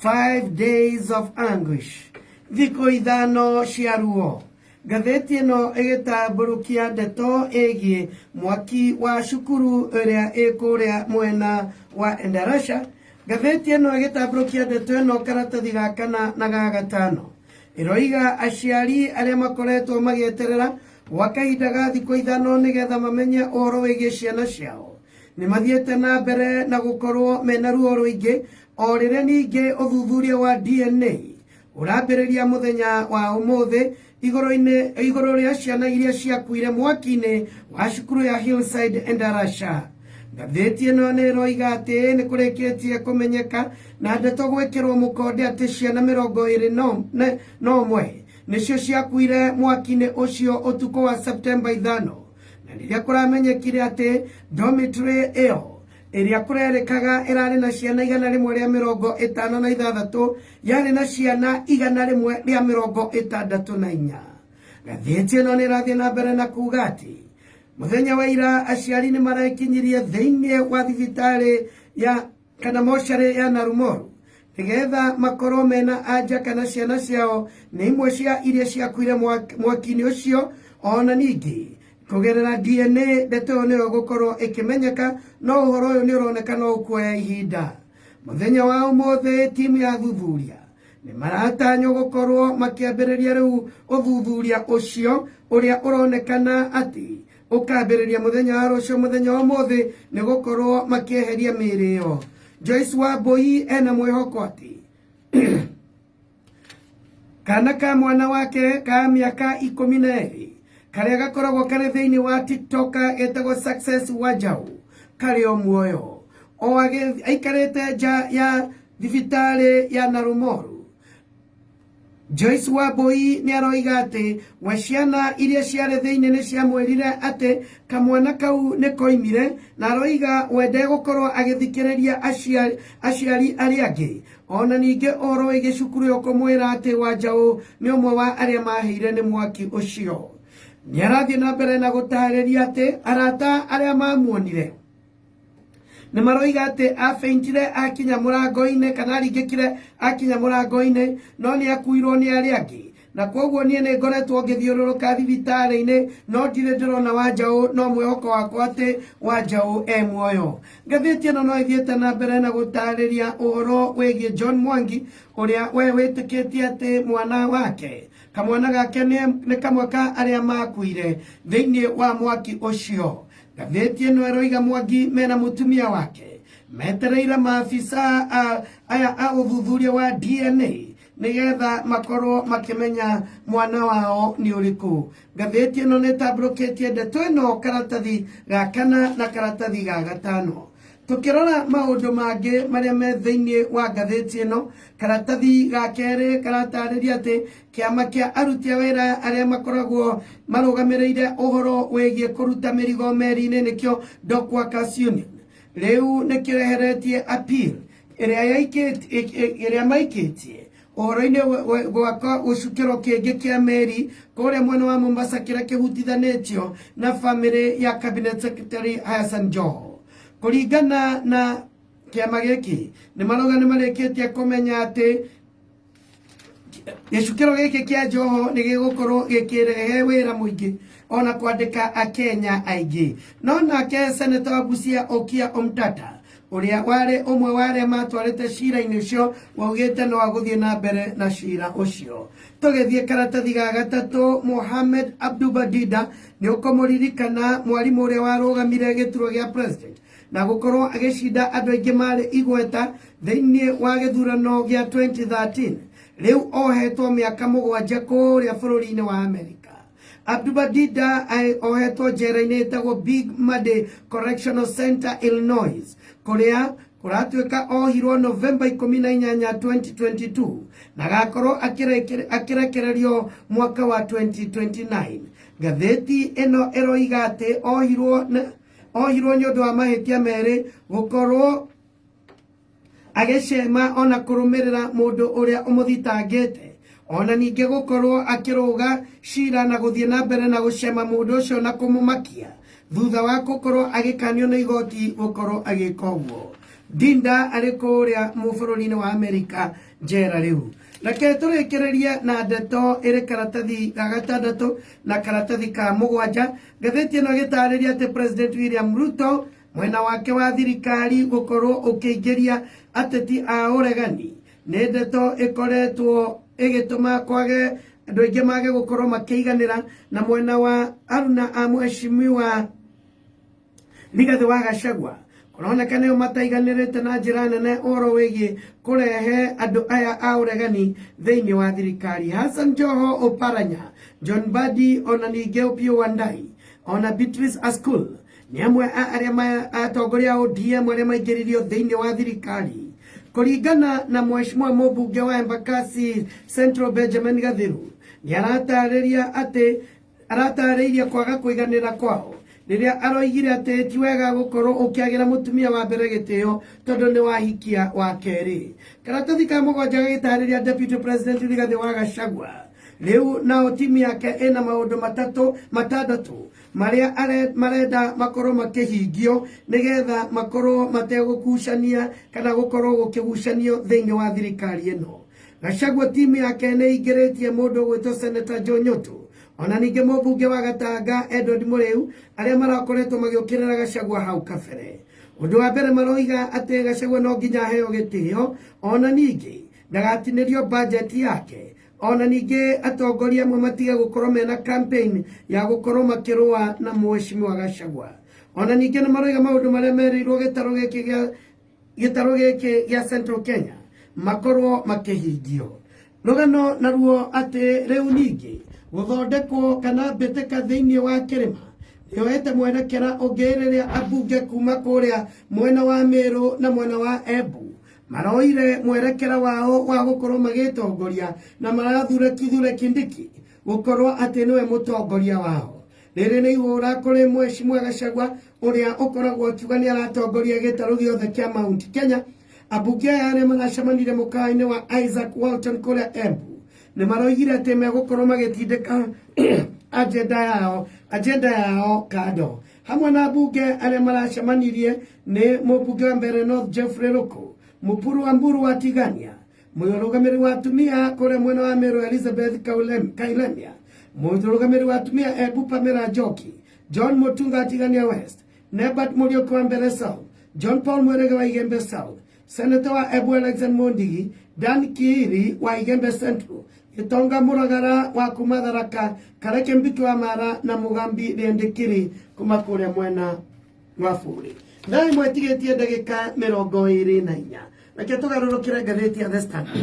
5 days of anguish. Thiko ithano cia ruo. Ngathĩti ĩno ĩgĩtambũrũkia ndeto ĩgiĩ mwaki wa cukuru ĩrĩa ĩkũrĩa mwena wa Endarasha. Ngathĩti ĩno ĩgĩtambũrũkia ndeto ĩno karatathi ga kana na ga gatano. Ĩroiga aciari arĩa makoretwo magĩeterera gwa kahinda ga thikũ ithano nĩgetha mamenye ũhoro wĩgiĩ ciana ciao nĩ mathiĩte na mbere na gũkorwo mena ruo rũingĩ, o rĩrĩa ningĩ ũthuthuria wa DNA ũrambĩrĩria mũthenya wa ũmũthĩ igũrũ rĩa ciana iria ciakuire mwaki-inĩ wa cukuru ya Hillside Endarasha. Ngathĩti ĩno nĩ ĩroiga atĩ nĩ kũrĩkĩtie kũmenyeka na ndeto gwĩkĩrwo mũkonde atĩ ciana 21 nĩcio ciakuire mwaki-inĩ ũcio ũtukũ wa Septemba 5, na rĩrĩa kũramenyekire atĩ dormitory ĩyo ĩrĩa kũrerĩkaga ĩrarĩ na ciana 156 yarĩ na ciana 164. Ngathĩti ĩno nĩ ĩrathiĩ na mbere na kuga atĩ mũthenya wa ira aciari nĩ marakinyirie thĩinĩ wa thibitarĩ ya kana mocarĩ ya Narumoru nĩgetha makorwo mena anja kana ciana ciao nĩ imwe cia iria ciakuire mwaki-inĩ ũcio. Ona ningĩ kũgerera DNA ndeto ĩyo nĩyo gũkorwo ĩkĩmenyeka, no ũhoro ũyũ nĩ ũroneka no ũkuoya ihinda. Mũthenya wa ũmũthĩ timu ya thuthuria nĩ maratanywo gũkorwo makĩambĩrĩria rĩu ũthuthuria ũcio ũrĩa ũronekana atĩ ũkambĩrĩria mũthenya wa rũciũ, mũthenya wa ũmũthĩ nĩ gũkorwo makĩeheria mĩĩrĩ ĩyo. Joyce Wambui ena mwĩhoko atĩ kana ka mwana wake ka mĩaka 12 karĩa gakoragwo karĩ thĩinĩ wa TikTok etagwo Success Wanjaũ karĩ o muoyo o aikarĩte nja ya thibitarĩ ya Narumoru. Joyce Wambui nĩ aroiga atĩ we ciana iria ciarĩ thĩinĩ nĩ ciamwĩrire atĩ kamwana kau nĩ koimire, na aroiga wende gũkorwo agĩthikĩrĩria aciari arĩa angĩ. Ona ningĩ ũhoro wĩgiĩ cukuru ĩyo kũmwĩra atĩ Wanjaũ nĩ ũmwe wa arĩa mahĩire nĩ mwaki ũcio. Nĩ arathiĩ na mbere na gũtarĩria atĩ arata arĩa mamuonire nĩ maroiga atĩ afaintire akinya mũrango-inĩ kana aringĩkire akinya mũrango-inĩ, no nĩ akuirwo nĩ arĩa angĩ, na koguo niĩ nĩ ngoretwo ngĩthiũrũrũka thibitarĩ-inĩ no ndirĩ ndĩrona Wanjaũ, no mwĩhoko wakwa atĩ Wanjaũ e muoyo. Ngathĩti ĩno no ĩthiĩte na mbere na gũtarĩria ũhoro wĩgiĩ John Mwangi ũrĩa we wĩtĩkĩtie atĩ mwana wake kamwana gake nĩ kamwe ka arĩa makuire thĩinĩ wa mwaki ũcio. Ngathĩti ĩno ĩroiga Mwangi mena mũtumia wake metereire maabisa aya a ũthuthuria wa DNA nĩgetha makorwo makĩmenya mwana wao nĩ ũrĩkũ. Ngathĩti ĩno nĩ ĩtambũrũkĩtie ndeto ĩno karatathi ga kana na karatathi ga gatano. Tukirora maũndũ mangĩ marĩa me thĩinĩ wa ngathĩti ĩno, karatathi ga kerĩ karatarĩria atĩ kĩama kĩa aruti a wĩra arĩa makoragwo marũgamĩrĩire ũhoro wĩgiĩ kũruta mĩrigo meri-inĩ nĩkĩo Dock Workers Union rĩu nĩ kĩreheretie appeal ĩrĩa maikĩtie ũhoro-inĩ gwaka gũcukĩro kĩngĩ kĩa meri kũrĩa mwena wa Mombasa kĩrĩa kĩhutithanĩtio na bamĩrĩ ya Cabinet Secretary Hassan Joho. Kũringana na kĩama gĩkĩ nĩ marauga nĩ marĩkĩtie kũmenya atĩ gĩcukĩro gĩkĩ kĩa Joho nĩ gĩgũkorwo gĩkĩrehe wĩra mũingĩ ona kwandĩka akenya aingĩ. No nake seneta wa Busia Okiya Omtata ũrĩa warĩ ũmwe wa arĩa matwarĩte cira-inĩ ũcio waugĩte no agũthiĩ na mbere na cira ũcio. Tũgĩthiĩ karatathi ga gatatũ, Mohamed Abdubadida nĩ ũkũmũririkana mwarimũ ũrĩa warũgamire gĩturwa gĩa president na gũkorwo agĩcinda andũ aingĩ marĩ igweta thĩinĩ wa gĩthurano gĩa 2013, rĩu ohetwo mĩaka 7 kũrĩa bũrũri-inĩ wa Amerika. Abdubadida ohetwo njera-inĩ ĩtagwo Big Muddy Correctional Center, Illinois, kũrĩa kũratuĩka ohirwo November 18, 2022 na gakorwo akĩrekererio mwaka wa 2029. Ngathĩti ĩno ĩroiga atĩ ohirwo nĩ ũndũ wa mahĩtia merĩ, gũkorwo agĩcema ona kũrũmĩrĩra mũndũ ũrĩa ũmũthitangĩte, ona ningĩ gũkorwo akĩrũga cira na gũthiĩ na mbere na gũcema mũndũ ũcio na kũmũmakia thutha wa gũkorwo agĩkanio nĩ igoti gũkorwo agĩka ũguo. Dinda arikuria mubururi wa Amerika njera riu. Reke turekereria na ndeto iri karatathi ga gatandatu na karatathi ka mugwanja. Ngathĩti ĩno gĩtarĩria atĩ President William Ruto mwena wake wa thirikari gukorwo ukĩingĩria ateti a uregani. Nĩ ndeto ĩkoretwo ĩgĩtũma kwage andũ aingĩ mage gukorwo makĩiganĩra na mwena wa aruna a mheshimiwa Rigathi wa Gachagua. Kuroneka nĩo mataiganĩrĩte na njĩra nene ũhoro wĩgiĩ kũrehe andũ aya a ũregani thĩinĩ wa thirikari. Hassan Joho Oparanya, John Mbadi, ona ningĩ Opiyo Wandayi, ona Beatrice Askul nĩ amwe a arĩa atongoria a ODM arĩa maingĩririo thĩinĩ wa thirikari. Kũringana na mheshimiwa mũmbunge wa Embakasi Central Benjamin Gathiru, nĩ aratarĩirie kwaga kũiganĩra kwao rĩrĩa aroigire atĩ ti wega gũkorwo ũkĩagĩra mũtumia wa mbere gĩtĩo tondũ nĩ wahikia wa kerĩ. Karatathi ka mũgwanja gagĩtarĩria Deputy President Rigathi wa Gachagua rĩu nao timu yake ĩna maũndũ matandatũ marĩa marenda makorwo makĩhingio nĩgetha makorwo mategũkucania kana gũkorwo gũkĩgucanio thĩinĩ wa thirikari ĩno. Gachagua timu yake nĩ ingĩrĩtie mũndũ gwĩtwo Senator Joe Nyotu, ona ningĩ mũmbunge wa Gatanga Edward Mũrĩu arĩa marakoretwo magĩũkĩrĩra Gachagua hau kabere. Ũndũ wa mbere maroiga atĩ Gachagua no nginya aheo gĩtĩo, ona ningĩ ndagatinĩrio budget yake, ona ningĩ atongoria amwe matige gũkorwo mena campaign ya gũkorwo makĩrũa na mheshimiwa Gachagua. Ona ningĩ nĩ maroiga maũndũ marĩa merirwo gĩtarũ gĩkĩ gĩa Central Kenya makorwo makĩhingio. Rũgano naruo atĩ rĩu ningĩ gũthondekwo kana mbĩtĩka thĩinĩ wa kĩrĩma nĩyoete mwerekera ũngĩ rĩrĩa ambunge kuma kũrĩa mwena wa Meru na mwena wa Embu maroire mwerekera wao wa gũkorwo magĩtongoria na marathure Kithure Kindiki gũkorwo atĩ nĩwe mũtongoria wao. Rĩrĩ nĩ ihũra kũrĩ mheshimiwa Gachagua ũrĩa ũkoragwo akiuga nĩ aratongoria gĩtarũ gĩothe kĩa Mount Kenya. Ambunge aya arĩa maracemanire mũkawa-inĩ wa Isaac Walton kũrĩa Embu nĩ maroigire atĩ megũkorwo magĩtindĩka agenda yao kando. Hamwe na ambunge arĩa maracemanirie nĩ mũmbunge wa Mbeere North Geoffrey Ruku, Mupuru wa Mburu wa Tigania, mũrũgamĩrĩri wa atumia kũrĩa mwena wa Meru Elizabeth Kailemia, mũrũgamĩrĩri wa atumia Embu Pamela Njoki, John Mutunga Tigania West, Nebat Mũriũki wa Mbeere South, John Paul Mwerege wa Igembe South, Senator wa Embu Alexander Mondigi, Dan Kiiri wa Igembe Central, Gitonga Muragara wa kuma Tharaka, Kareke Mbiki wa Mara na Mugambi Rĩendĩkĩrĩ kuma kũrĩa mwena wa Bũrĩ. Ndai mwĩtigĩtie ndagĩka 24. Reke tũgarũrũkĩre ngathĩti ya The Standard.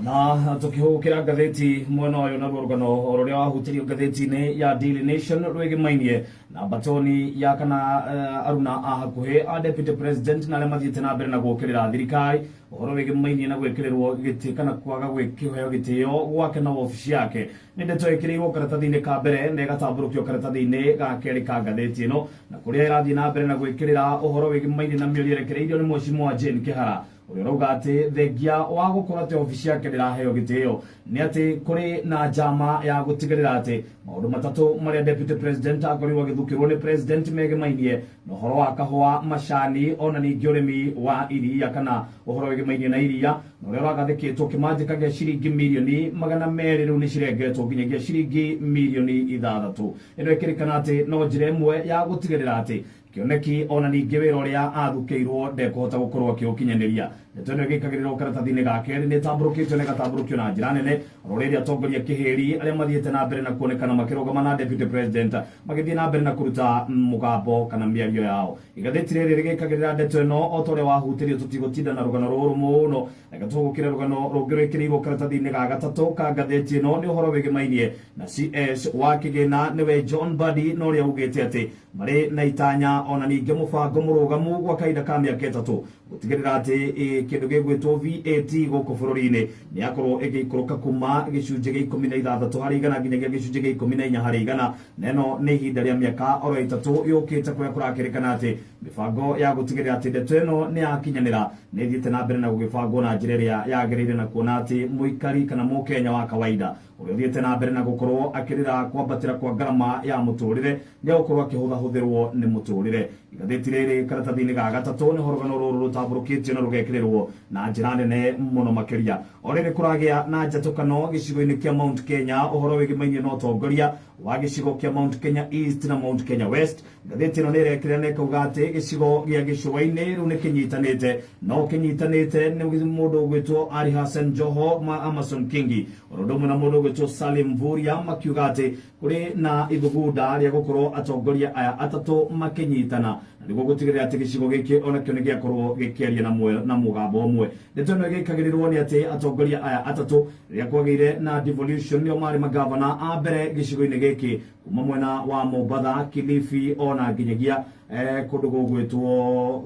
Na tukihukira ngathĩti mwena ũyũ na rũrũgano rũrĩa wahutirio ngathĩti-inĩ ya Daily Nation rwĩgĩmainie na batoni ya kana aruna a hakuhĩ a Deputy President na arĩa mathiĩte na mbere na gũũkĩrĩra thirikari ũhoro wĩgĩmainie na gwĩkĩrĩrwo gĩtĩ kana kwaga kũheo gĩtĩo gwake na ofici yake. Nĩ ndeto ĩkĩrĩirwo karatathi-inĩ ka mbere na ĩgatambũrũkio karatathi-inĩ ga kerĩ ka ngathĩti ĩno, na kũrĩa ĩrathiĩ na mbere na gwĩkĩrĩra ũhoro wĩgĩmainie na mĩario ĩrekereirio nĩ mheshimiwa Jane Kĩhara ũrĩa rauga atĩ thengia wa gũkorwo atĩ ofici yake ndĩraheo gĩtĩo nĩ atĩ kũrĩ na njama ya gũtigĩrĩra atĩ maũndũ matatũ marĩa Deputy President akorirwo agĩthukĩrwo nĩ President megemainie na ũhoro wa kahũa, macani, ona ningĩ ũrĩmi wa iria kana ũhoro wĩgĩmainie na iria, na ũrĩa wagathĩkĩtwo kĩmanjĩka gĩa ciringi mirioni 200 rĩu nĩ cirengetwo nginyagia ciringi mirioni 6. Ĩno ĩkĩrĩkana atĩ no njĩra ĩmwe ya gũtigĩrĩra atĩ kĩoneki ona ningĩ wĩra ũrĩa athukĩirwo ndekũhota gũkorwo akĩũkinyanĩria. Ndeto ĩno ĩgĩkagĩrĩrwo karatathi-inĩ ga kerĩ nĩ ĩtambũrũkĩtio na ĩgatambũrũkio na njĩra nene rĩrĩa atongoria kĩhĩri arĩa mathiĩte na mbere na kuonekana makĩrũgama na Deputy President magĩthiĩ na mbere na kũruta mũgambo kana mĩario yao. Igathĩti rĩrĩ rĩgĩkagĩrĩra ndeto ĩno o ta ũrĩa wahutirio tũtigũtinda na rũgano rũrũ mũno, reke tũgũkĩre rũgano rũngĩ rwĩkĩrĩirwo karatathi-inĩ ga gatatũ ka ngathĩti ĩno nĩ ũhoro wĩgĩmainie na CS wa kĩgĩna nĩwe John Mbadi na ũrĩa augĩte atĩ marĩ na itanya ona ningĩ mũbango mũrũgamu gwa kahinda ka mĩaka 3 gũtigĩrĩra atĩ kĩndũ gĩgwĩtwo VAT gũkũ bũrũri-inĩ nĩ yakorwo ĩgĩikũrũka kuma gĩcunjĩ gĩa 16 harĩ igana nginyagia gĩcunjĩ gĩa 14 harĩ igana. Na ĩno nĩ ihinda rĩa mĩaka oro 3 yũkĩte kũrĩa kũrakĩrĩkana atĩ mĩbango ya gũtigĩrĩra atĩ ndeto ĩno nĩ yakinyanĩra nĩ ĩthiĩte na mbere na gũgĩbangwo na njĩra ĩrĩa yagĩrĩire na kuona atĩ mũikari kana mũkenya wa kawaida ũrĩa ũthiĩte na mbere na gũkorwo akĩrĩra kwambatĩra kwa ngarama ya mũtũrĩre nĩ gũkorwo akĩhũthahũthĩrwo nĩ mũtũrĩre. twathomire igatheti riri karatathi-ini ga gatatu ni rugano ruru rutamburukitio na rugekirĩrwo na njĩra nene mũno makĩria. O rĩrĩ kũragĩa na njatũkano gĩcigo-inĩ kĩa Mount Kenya ũhoro wĩgĩmainie na ũtongoria wa gĩcigo kĩa Mount Kenya East na Mount Kenya West. Ngathĩti ĩno nĩ ĩrekĩrĩra na ĩkauga atĩ gĩcigo gĩa gĩcũa-inĩ rĩu nĩ kĩnyitanĩte, no kĩnyitanĩte nĩ mũndũ ũgwĩtwo Ali Hassan Joho ma Amason Kingi oro ũndũ ũmwe na mũndũ ũgwĩtwo Salim Mvurya makiuga atĩ kũrĩ na ithugunda rĩa gũkorwo atongoria aya atatũ makĩnyitana na nĩguo gũtigĩrĩra atĩ gĩcigo gĩkĩ onakĩo nĩ gĩakorwo gĩkĩaria na mũgambo ũmwe. Ndeto ĩno ĩgĩkagĩrĩrwo nĩ atĩ atongoria aya atatũ rĩrĩa kwagĩire na devolution nĩo marĩ magavana a mbere gĩcigo-inĩ gĩkĩ kuma mwena wa Mombatha, Kilifi ona nginyagia kũndũ gũgwĩtwo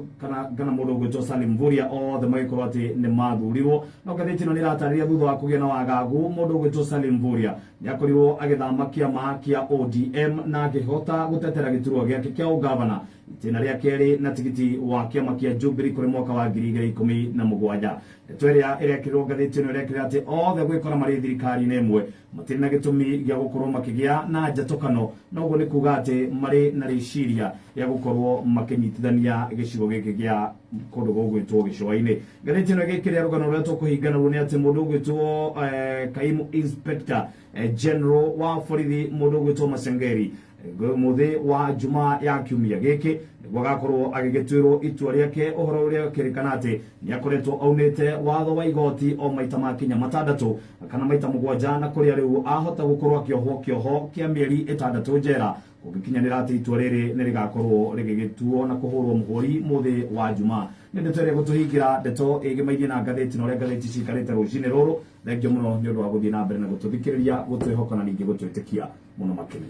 kana mũndũ ũgwĩtwo Salim Mvurya othe magĩkorwo atĩ nĩ mathurirwo. No ngathĩti ĩno nĩ ĩratarĩria thutha wa kũgĩa na wagagu mũndũ ũgwĩtwo Salim Mvurya nĩ akorirwo agĩthama kĩama kĩa ODM na akĩhota gũtetera gĩturwa gĩake kĩa ũgavana itĩna rĩa kerĩ na tigiti wa kĩama kĩa Jubilee kũrĩ mwaka wa 2017. Ndeto ĩrĩa ĩrekĩrĩrwo ngathĩti ĩno ĩrekĩrĩra atĩ othe gwĩkora marĩ thirikari-inĩ ĩmwe matirĩ na gĩtũmi gĩa gũkorwo makĩgĩa na njatũkano, noguo nĩ kuga atĩ marĩ na rĩciria rĩa gũkorwo makĩnyitithania gĩcigo gĩkĩ gĩa kũndũ gũgwĩtwo gĩcũa-inĩ. Ngathĩti ĩno ĩgĩkĩrĩra rũgano rũrĩa tũkũhinganĩrwo nĩ atĩ mũndũ ũgwĩtwo kaimu inspector general wa borithi mũndũ ũgwĩtwo Masengeri muthi wa juma ya kiumia gĩkĩ nĩguo agakorwo agĩgĩtuĩrwo itua rĩake ũhoro ũrĩa ũkĩrĩkana atĩ nĩ akoretwo aunĩte watho wa igoti o maita makinya matandatũ kana maita mũgwanja na kũrĩa rĩu ahota gũkorwo akĩohwo kĩoho kĩa mĩeri 6 njera gũgĩkinyanĩra atĩ itua rĩrĩ nĩ rĩgakorwo rĩgĩgĩtuo na kũhũrwo mũhũri muthi wa juma. Nĩ ndeto ĩrĩa gũtũhingĩra ndeto ĩgĩmainie na ngathĩti na ũrĩa ngathĩti cikarĩte rũcinĩ rũrũ. Thengio mũno nĩ ũndũ wa gũthiĩ na mbere na gũtũthikĩrĩria, gũtwĩhoka na ningĩ gũtwĩtĩkia mũno makĩria.